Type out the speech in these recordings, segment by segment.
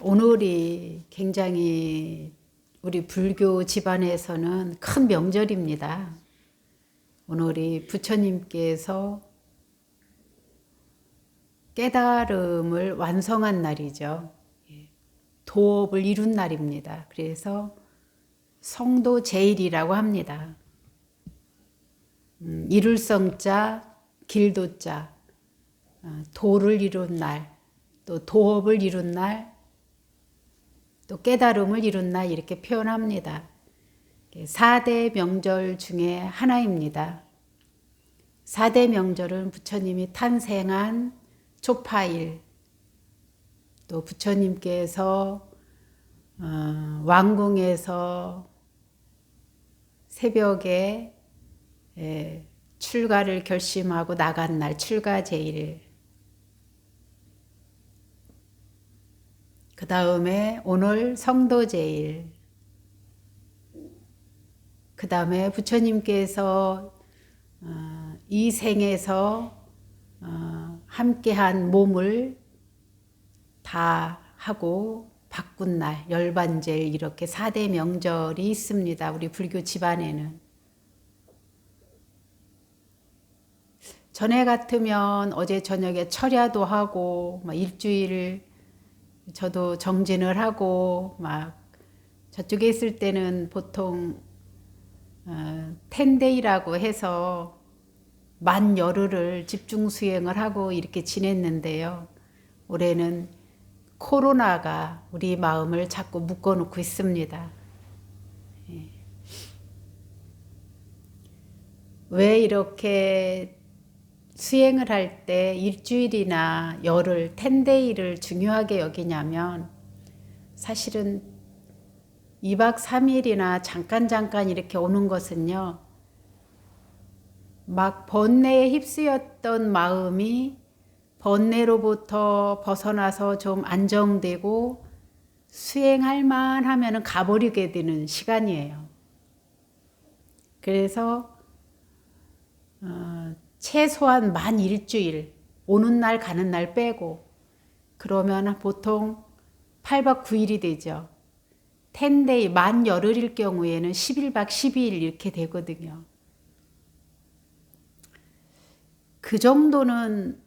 오늘이 굉장히 우리 불교 집안에서는 큰 명절입니다. 오늘이 부처님께서 깨달음을 완성한 날이죠. 도업을 이룬 날입니다. 그래서 성도 제일이라고 합니다. 이룰 성자, 길도자, 도를 이룬 날, 또 도업을 이룬 날, 또 깨달음을 이룬 날 이렇게 표현합니다. 4대 명절 중에 하나입니다. 4대 명절은 부처님이 탄생한 초파일, 또 부처님께서 왕궁에서 새벽에 출가를 결심하고 나간 날, 출가제일. 그 다음에 오늘 성도제일. 그 다음에 부처님께서 이 생에서 함께한 몸을 다 하고 바꾼 날, 열반제일, 이렇게 4대 명절이 있습니다. 우리 불교 집안에는. 전에 같으면 어제 저녁에 철야도 하고 막 일주일 저도 정진을 하고 막 저쪽에 있을 때는 보통 텐데이라고 해서 만 열흘을 집중 수행을 하고 이렇게 지냈는데요. 올해는 코로나가 우리 마음을 자꾸 묶어놓고 있습니다. 왜 이렇게 수행을 할 때 일주일이나 열흘, 텐데이를 중요하게 여기냐면 사실은 2박 3일이나 잠깐 이렇게 오는 것은요. 막 번뇌에 휩쓰였던 마음이 번뇌로부터 벗어나서 좀 안정되고 수행할 만하면 가버리게 되는 시간이에요. 그래서 최소한 만 일주일, 오는 날 가는 날 빼고 그러면 보통 8박 9일이 되죠. 10데이, 만 열흘일 경우에는 11박 12일 이렇게 되거든요. 그 정도는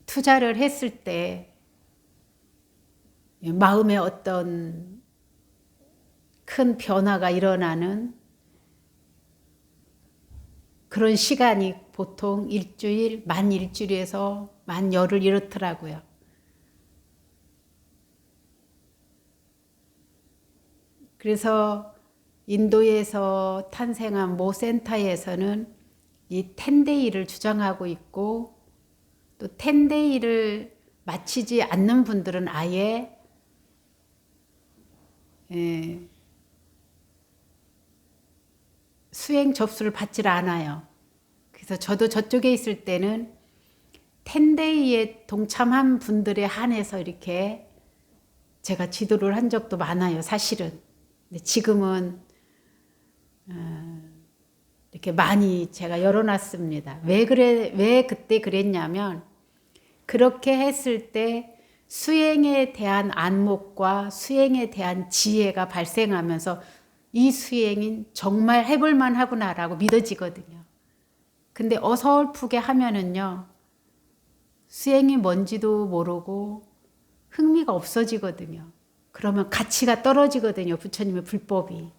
투자를 했을 때 마음에 어떤 큰 변화가 일어나는 그런 시간이 보통 일주일, 만 일주일에서 만 열흘 이렇더라고요. 그래서 인도에서 탄생한 모 센터에서는 이 10데이를 주장하고 있고 또 10데이를 마치지 않는 분들은 아예 수행 접수를 받질 않아요. 그래서 저도 저쪽에 있을 때는 10데이에 동참한 분들에 한해서 이렇게 제가 지도를 한 적도 많아요. 사실은. 근데 지금은 이렇게 많이 제가 열어놨습니다. 왜 그때 그랬냐면 그렇게 했을 때 수행에 대한 안목과 수행에 대한 지혜가 발생하면서 이 수행이 정말 해볼만 하구나라고 믿어지거든요. 근데 어설프게 하면은요, 수행이 뭔지도 모르고 흥미가 없어지거든요. 그러면 가치가 떨어지거든요. 부처님의 불법이.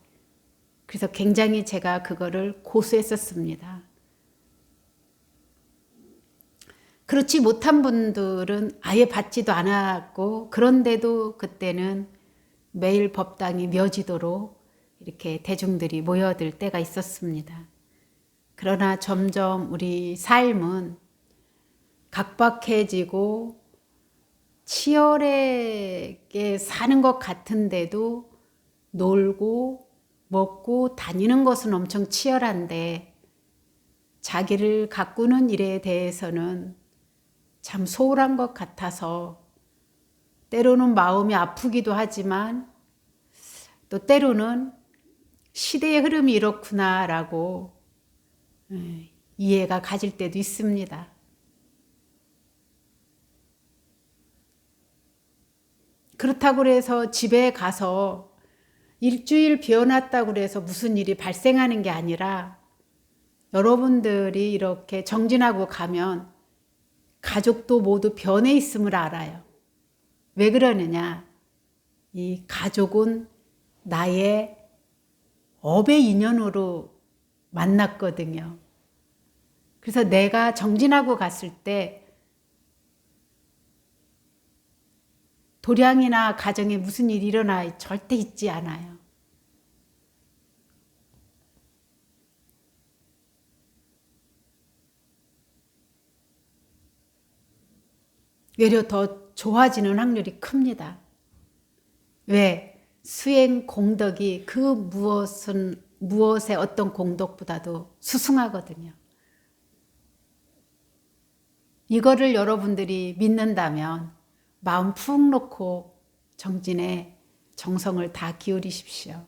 그래서 굉장히 제가 그거를 고수했었습니다. 그렇지 못한 분들은 아예 받지도 않았고 그런데도 그때는 매일 법당이 묘지도록 이렇게 대중들이 모여들 때가 있었습니다. 그러나 점점 우리 삶은 각박해지고 치열하게 사는 것 같은데도 놀고 먹고 다니는 것은 엄청 치열한데 자기를 가꾸는 일에 대해서는 참 소홀한 것 같아서 때로는 마음이 아프기도 하지만 또 때로는 시대의 흐름이 이렇구나라고 이해가 가질 때도 있습니다. 그렇다고 그래서 집에 가서 일주일 비워놨다고 그래서 무슨 일이 발생하는 게 아니라 여러분들이 이렇게 정진하고 가면 가족도 모두 변해 있음을 알아요. 왜 그러느냐? 이 가족은 나의 업의 인연으로 만났거든요. 그래서 내가 정진하고 갔을 때 도량이나 가정에 무슨 일이 일어나 절대 있지 않아요. 외려 더 좋아지는 확률이 큽니다. 왜? 수행 공덕이 그 무엇의 어떤 공덕보다도 수승하거든요. 이거를 여러분들이 믿는다면 마음 푹 놓고 정진에 정성을 다 기울이십시오.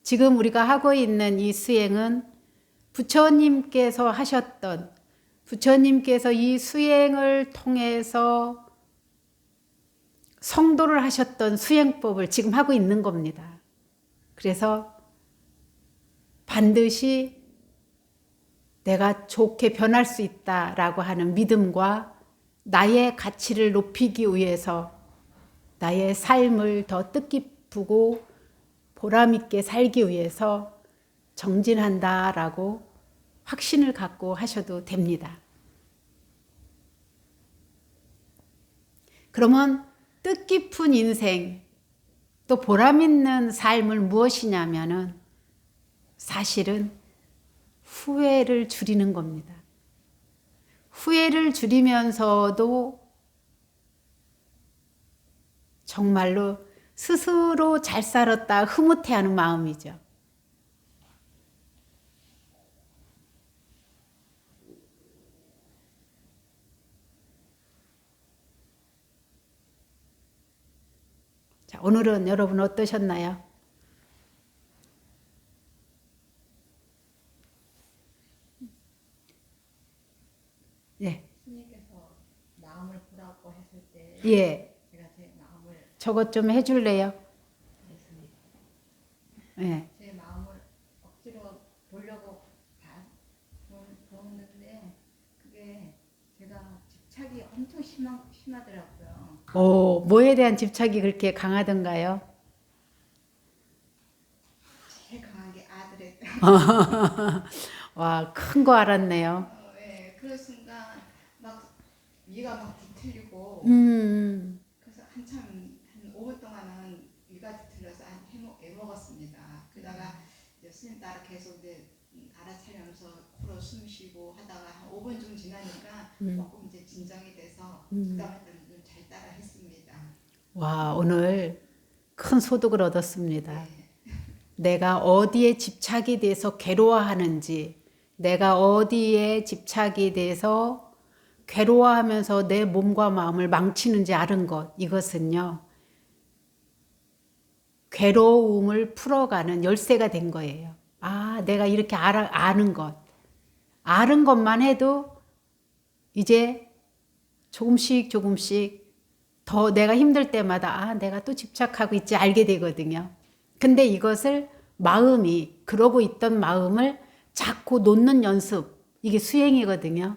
지금 우리가 하고 있는 이 수행은 부처님께서 하셨던, 부처님께서 이 수행을 통해서 성도를 하셨던 수행법을 지금 하고 있는 겁니다. 그래서 반드시 내가 좋게 변할 수 있다라고 하는 믿음과 나의 가치를 높이기 위해서 나의 삶을 더 뜻깊고 보람있게 살기 위해서 정진한다라고 확신을 갖고 하셔도 됩니다. 그러면 뜻깊은 인생, 또 보람있는 삶을 무엇이냐면은 사실은 후회를 줄이는 겁니다. 후회를 줄이면서도 정말로 스스로 잘 살았다 흐뭇해하는 마음이죠. 자, 오늘은 여러분 어떠셨나요? 예. 스님께서 마음을 보라고 했을 때 예. 제가 제 마음을 저것 좀 해줄래요? 했습니다. 예. 제 마음을 억지로 보려고 다 보는데 그게 제가 집착이 엄청 심하더라고요. 오, 뭐에 대한 집착이 그렇게 강하던가요? 제일 강하게 아들에 와, 큰 거 알았네요. 예, 그 순간 막 위가 막 뒤틀리고 그래서 한참 한 5분 동안은 위가 뒤틀려서 애먹었습니다. 그러다가 이제 스님 따라 계속 이제 알아차리면서 코로 숨 쉬고 하다가 한 5분 좀 지나니까 조금 이제 진정이 돼서 그다음에는 좀 잘 따라 했습니다. 와, 오늘 큰 소득을 얻었습니다. 네. 내가 어디에 집착이 돼서 괴로워하는지, 내가 어디에 집착이 돼서 괴로워하면서 내 몸과 마음을 망치는지 아는 것, 이것은요, 괴로움을 풀어가는 열쇠가 된 거예요. 아, 내가 이렇게 아는 것. 아는 것만 해도 이제 조금씩 더 내가 힘들 때마다 아, 내가 또 집착하고 있지 알게 되거든요. 근데 이것을 마음이, 그러고 있던 마음을 자꾸 놓는 연습, 이게 수행이거든요.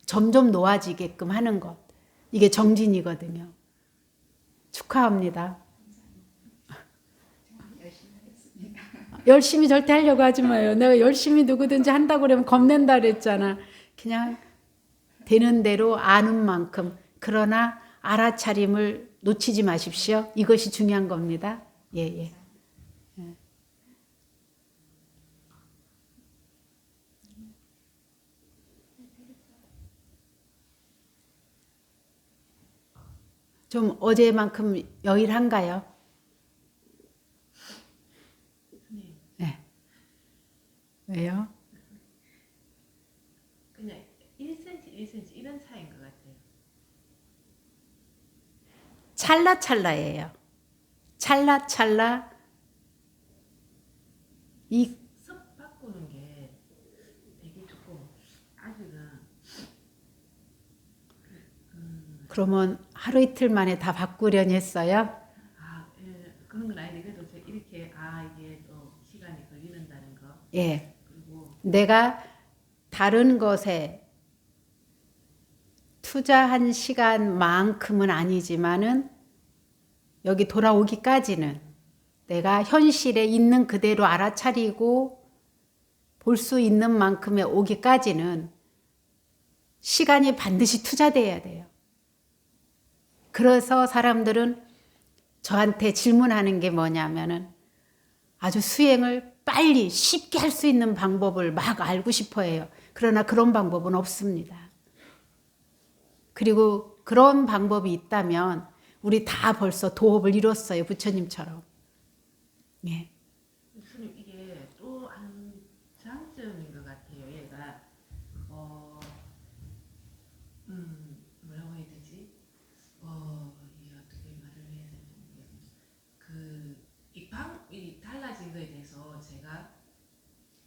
점점 놓아지게끔 하는 것. 이게 정진이거든요. 축하합니다. 열심히 하겠습니다. 열심히 절대 하려고 하지 마요. 내가 열심히 누구든지 한다고 그러면 겁낸다 그랬잖아. 그냥 되는 대로 아는 만큼. 그러나 알아차림을 놓치지 마십시오. 이것이 중요한 겁니다. 예, 예. 좀 어제만큼 여일한가요? 네. 왜요? 그냥 1cm, 1cm 이런 차이인 것 같아요. 찰나찰나예요. 찰나찰나. 이 습 바꾸는 게 되게 조금 아직은 그러면 하루 이틀 만에 다 바꾸려니 했어요? 예, 그런 건 아닌데 그래도 이렇게 이게 또 시간이 걸리는다는 거. 예. 그리고 내가 다른 것에 투자한 시간만큼은 아니지만은 여기 돌아오기까지는 내가 현실에 있는 그대로 알아차리고 볼 수 있는 만큼의 오기까지는 시간이 반드시 투자돼야 돼요. 그래서 사람들은 저한테 질문하는 게 뭐냐면은 아주 수행을 빨리 쉽게 할 수 있는 방법을 막 알고 싶어 해요. 그러나 그런 방법은 없습니다. 그리고 그런 방법이 있다면 우리 다 벌써 도업을 이뤘어요. 부처님처럼. 예. 스님 이게 또 한 장점인 것 같아요. 얘가 뭐라고 해야 되지? 이게 어떻게 말을 해야 되는지 이 달라진 거에 대해서 제가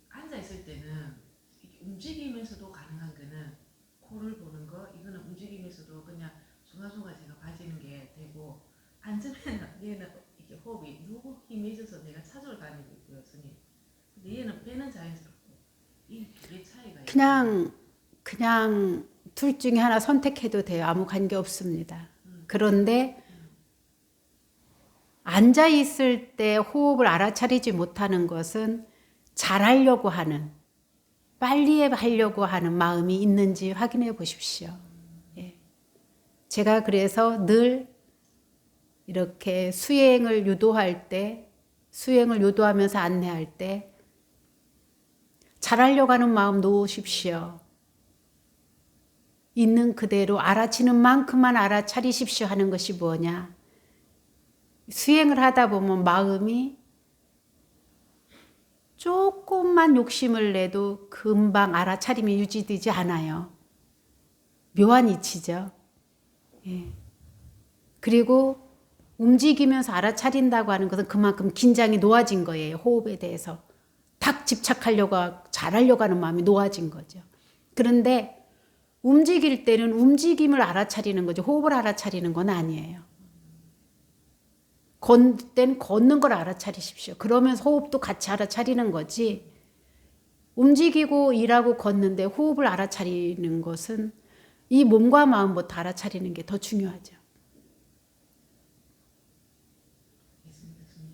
앉아 있을 때는 이게 움직이면서도 가능한 거는 코를 보는 거 이거는 움직이면서도 그냥 순간순간 제가 봐지는 게 되고 앉으면 얘는 이게 호흡이 너무 힘해져서 내가 찾으러 다니고 있고요, 스님. 근데 얘는 배는 자연스럽고 이게 차이가 그냥 둘 중에 하나 선택해도 돼요. 아무 관계 없습니다. 그런데 앉아 있을 때 호흡을 알아차리지 못하는 것은 잘하려고 하는, 빨리 하려고 하는 마음이 있는지 확인해 보십시오. 예. 제가 그래서 늘 이렇게 수행을 유도할 때, 수행을 유도하면서 안내할 때 잘하려고 하는 마음 놓으십시오. 있는 그대로 알아치는 만큼만 알아차리십시오 하는 것이 뭐냐. 수행을 하다 보면 마음이 조금만 욕심을 내도 금방 알아차림이 유지되지 않아요. 묘한 이치죠. 예. 그리고 움직이면서 알아차린다고 하는 것은 그만큼 긴장이 놓아진 거예요. 호흡에 대해서. 탁 집착하려고 잘하려고 하는 마음이 놓아진 거죠. 그런데 움직일 때는 움직임을 알아차리는 거죠. 호흡을 알아차리는 건 아니에요. 걷을 땐 걷는 걸 알아차리십시오. 그러면서 호흡도 같이 알아차리는 거지. 움직이고 일하고 걷는데 호흡을 알아차리는 것은 이 몸과 마음부터 알아차리는 게 더 중요하죠.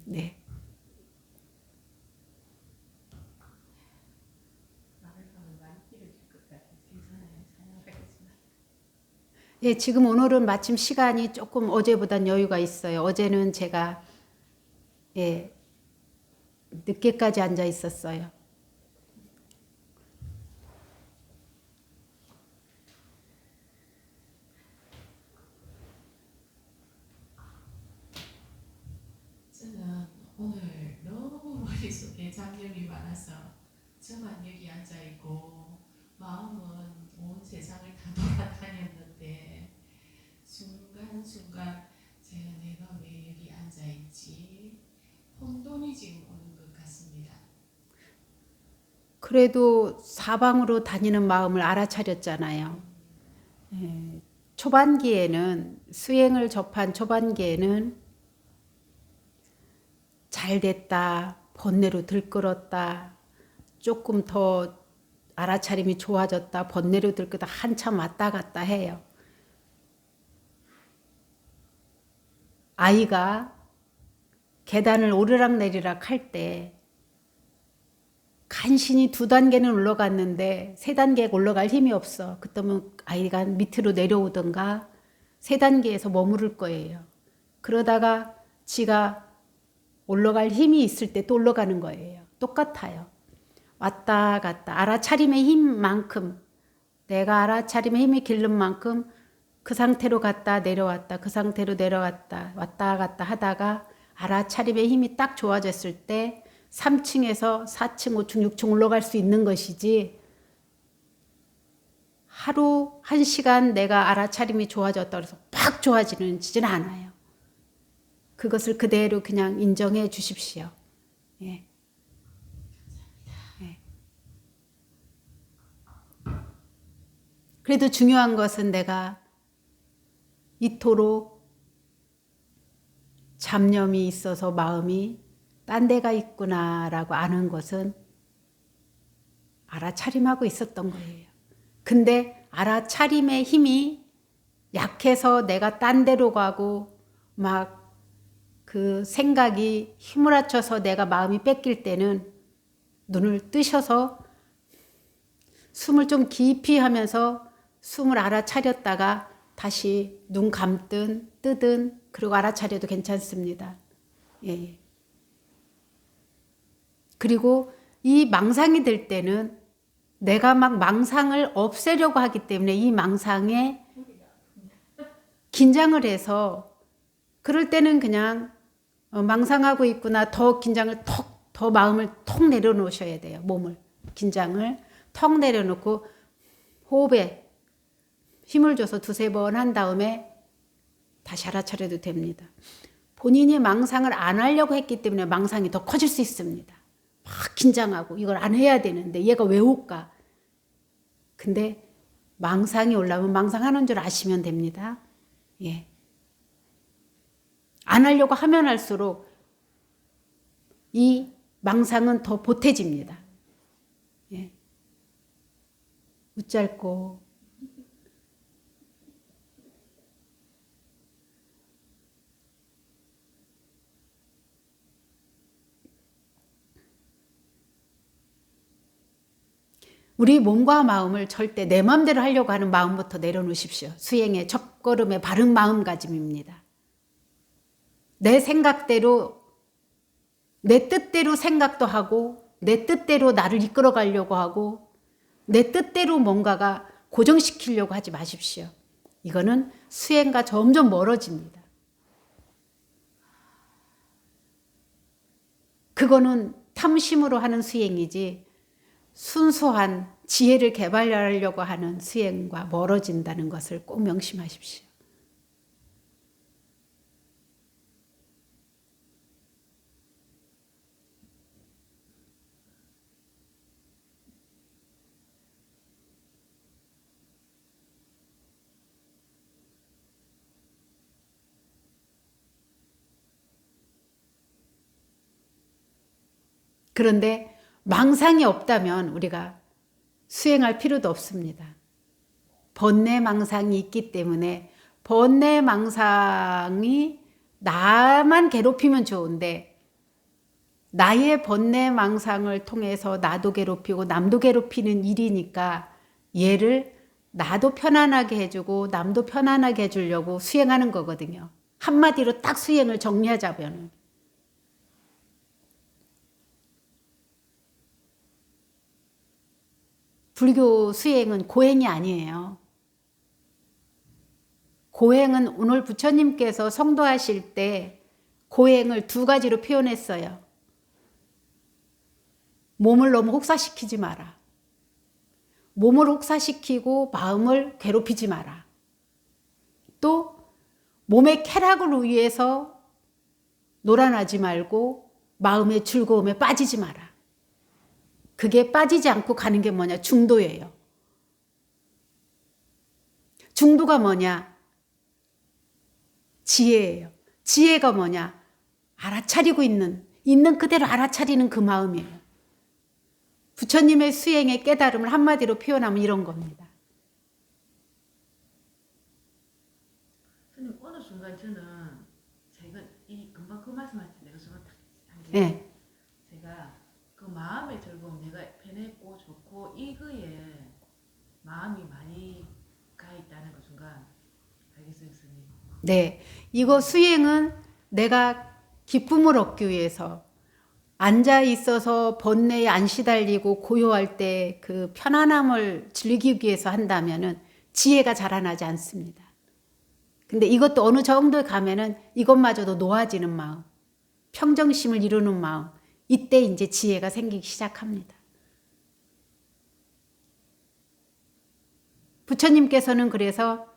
네. 예, 지금 오늘은 마침 시간이 조금 어제보단 여유가 있어요. 어제는 제가 늦게까지 앉아 있었어요. 저는 오늘 너무 머릿속에 잡념이 많아서 저만 여기 앉아있고 마음은 온 세상을 다 돌아다녔는데 순간순간 내가 왜 여기 앉아있지? 혼돈이 지금 오는 것 같습니다. 그래도 사방으로 다니는 마음을 알아차렸잖아요. 초반기에는 수행을 접한 초반기에는 잘 됐다, 번뇌로 들끓었다, 조금 더 알아차림이 좋아졌다, 번뇌로 들끓다 한참 왔다 갔다 해요. 아이가 계단을 오르락내리락 할 때 간신히 2단계는 올라갔는데 3단계에 올라갈 힘이 없어. 그때면 아이가 밑으로 내려오든가 3단계에서 머무를 거예요. 그러다가 지가 올라갈 힘이 있을 때 또 올라가는 거예요. 똑같아요. 왔다 갔다 알아차림의 힘만큼 내가 알아차림의 힘이 길는 만큼 그 상태로 갔다 내려왔다 그 상태로 내려왔다 왔다 갔다 하다가 알아차림의 힘이 딱 좋아졌을 때 3층에서 4층, 5층, 6층 올라갈 수 있는 것이지 하루 1시간 내가 알아차림이 좋아졌다고 해서 팍 좋아지지는 않아요. 그것을 그대로 그냥 인정해 주십시오. 예. 예. 그래도 중요한 것은 내가 이토록 잡념이 있어서 마음이 딴 데가 있구나라고 아는 것은 알아차림하고 있었던 거예요. 근데 알아차림의 힘이 약해서 내가 딴 데로 가고 막 그 생각이 힘을 합쳐서 내가 마음이 뺏길 때는 눈을 뜨셔서 숨을 좀 깊이 하면서 숨을 알아차렸다가 다시 눈 감든 뜨든 그리고 알아차려도 괜찮습니다. 예. 그리고 이 망상이 들 때는 내가 막 망상을 없애려고 하기 때문에 이 망상에 긴장을 해서 그럴 때는 그냥 망상하고 있구나 더 긴장을 더 마음을 턱 내려놓으셔야 돼요. 몸을 긴장을 턱 내려놓고 호흡에 힘을 줘서 두세 번 한 다음에 다시 알아차려도 됩니다. 본인이 망상을 안 하려고 했기 때문에 망상이 더 커질 수 있습니다. 막 긴장하고 이걸 안 해야 되는데 얘가 왜 올까? 근데 망상이 올라오면 망상하는 줄 아시면 됩니다. 예. 안 하려고 하면 할수록 이 망상은 더 보태집니다. 예. 웃잘고 우리 몸과 마음을 절대 내 마음대로 하려고 하는 마음부터 내려놓으십시오. 수행의 첫걸음의 바른 마음가짐입니다. 내 생각대로 내 뜻대로 생각도 하고 내 뜻대로 나를 이끌어 가려고 하고 내 뜻대로 뭔가가 고정시키려고 하지 마십시오. 이거는 수행과 점점 멀어집니다. 그거는 탐심으로 하는 수행이지 순수한 지혜를 개발하려고 하는 수행과 멀어진다는 것을 꼭 명심하십시오. 그런데 망상이 없다면 우리가 수행할 필요도 없습니다. 번뇌 망상이 있기 때문에 번뇌 망상이 나만 괴롭히면 좋은데 나의 번뇌 망상을 통해서 나도 괴롭히고 남도 괴롭히는 일이니까 얘를 나도 편안하게 해주고 남도 편안하게 해주려고 수행하는 거거든요. 한마디로 딱 수행을 정리하자면. 불교 수행은 고행이 아니에요. 고행은 오늘 부처님께서 성도하실 때 고행을 두 가지로 표현했어요. 몸을 너무 혹사시키지 마라. 몸을 혹사시키고 마음을 괴롭히지 마라. 또 몸의 쾌락을 위해서 놀아나지 말고 마음의 즐거움에 빠지지 마라. 그게 빠지지 않고 가는 게 뭐냐? 중도예요. 중도가 뭐냐? 지혜예요. 지혜가 뭐냐? 알아차리고 있는 그대로 알아차리는 그 마음이에요. 부처님의 수행의 깨달음을 한마디로 표현하면 이런 겁니다. 선생님, 어느 순간 저는 제가 이 금방 그 말씀하실 때 내가 저거 딱한게 네. 제가 그 마음의 즐거움, 내가 편했고 좋고 이거에 마음이 많이 가 있다는 그 순간 알겠어요, 선생님. 네. 이거 수행은 내가 기쁨을 얻기 위해서 앉아 있어서 번뇌에 안 시달리고 고요할 때 그 편안함을 즐기기 위해서 한다면은 지혜가 자라나지 않습니다. 근데 이것도 어느 정도에 가면은 이것마저도 놓아지는 마음, 평정심을 이루는 마음, 이때 이제 지혜가 생기기 시작합니다. 부처님께서는 그래서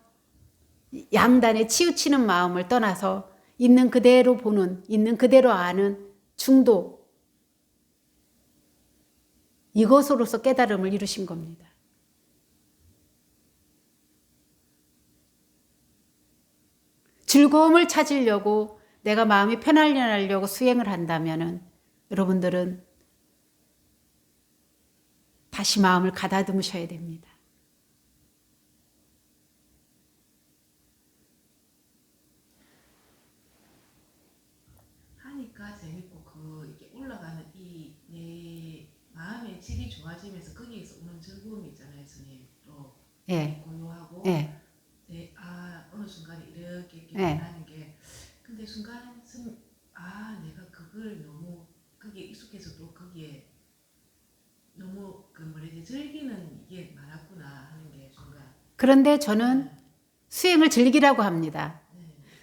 양단에 치우치는 마음을 떠나서 있는 그대로 보는, 있는 그대로 아는 중도, 이것으로서 깨달음을 이루신 겁니다. 즐거움을 찾으려고 내가 마음이 편안하려고 수행을 한다면은 여러분들은 다시 마음을 가다듬으셔야 됩니다. 하니까 재밌고 이렇게 올라가는 이 내 마음의 질이 좋아지면서 거기에서 오는 즐거움이 있잖아요, 스님. 또 예, 고요하고 예, 어느 순간에 이렇게 네. 변하는 게 근데 순간 내가 그걸 너무 거기에 익숙해서도 거기에 너무 즐기는 이게 많았구나 하는 게 순간. 그런데 저는 수행을 즐기라고 합니다.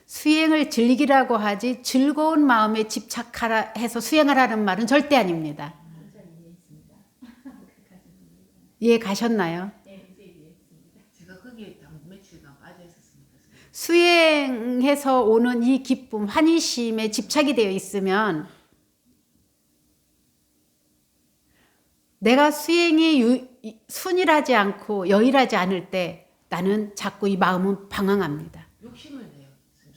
수행을 즐기라고 하지 즐거운 마음에 집착하라 해서 수행하라는 말은 절대 아닙니다. 이해 가셨나요? 제가 거기에 며칠간 빠져 있었습니다. 수행해서 오는 이 기쁨, 환희심에 집착이 되어 있으면 내가 수행이 순일하지 않고 여일하지 않을 때 나는 자꾸 이 마음은 방황합니다. 욕심을 내요.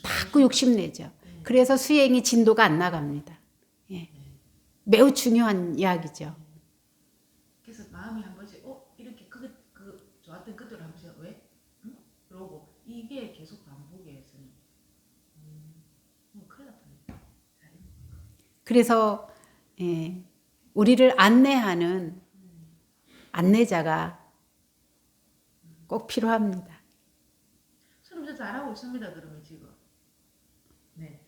자꾸 욕심내죠. 그래서 수행이 진도가 안 나갑니다. 예. 매우 중요한 이야기죠. 그래서 마음이 한 번씩 이렇게 좋았던 그대로 한 번씩 왜? 응? 그러고 이게 계속 반복이에요. 큰일 났다. 그래서 예, 우리를 안내하는 안내자가 꼭 필요합니다. 선생님 저 잘하고 있습니다. 그러면 지금. 네.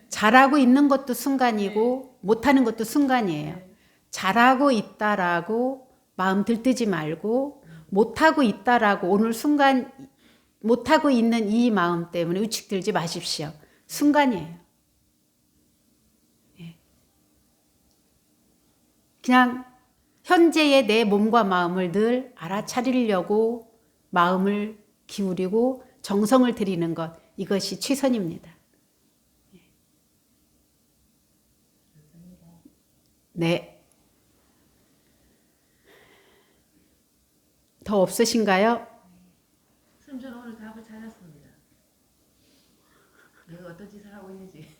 잘하고 있는 것도 순간이고 못하는 것도 순간이에요. 잘하고 있다라고 마음 들뜨지 말고 못하고 있다라고 오늘 순간 못하고 있는 이 마음 때문에 우측들지 마십시오. 순간이에요. 예. 그냥 현재의 내 몸과 마음을 늘 알아차리려고 마음을 기울이고 정성을 들이는 것, 이것이 최선입니다. 네. 더 없으신가요? 선생님 저는 오늘 답을 찾았습니다. 내가 어떤 짓을 하고 있는지.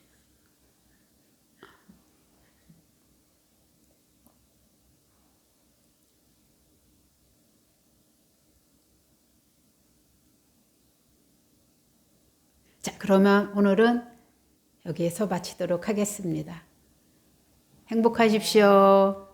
자, 그러면 오늘은 여기에서 마치도록 하겠습니다. 행복하십시오.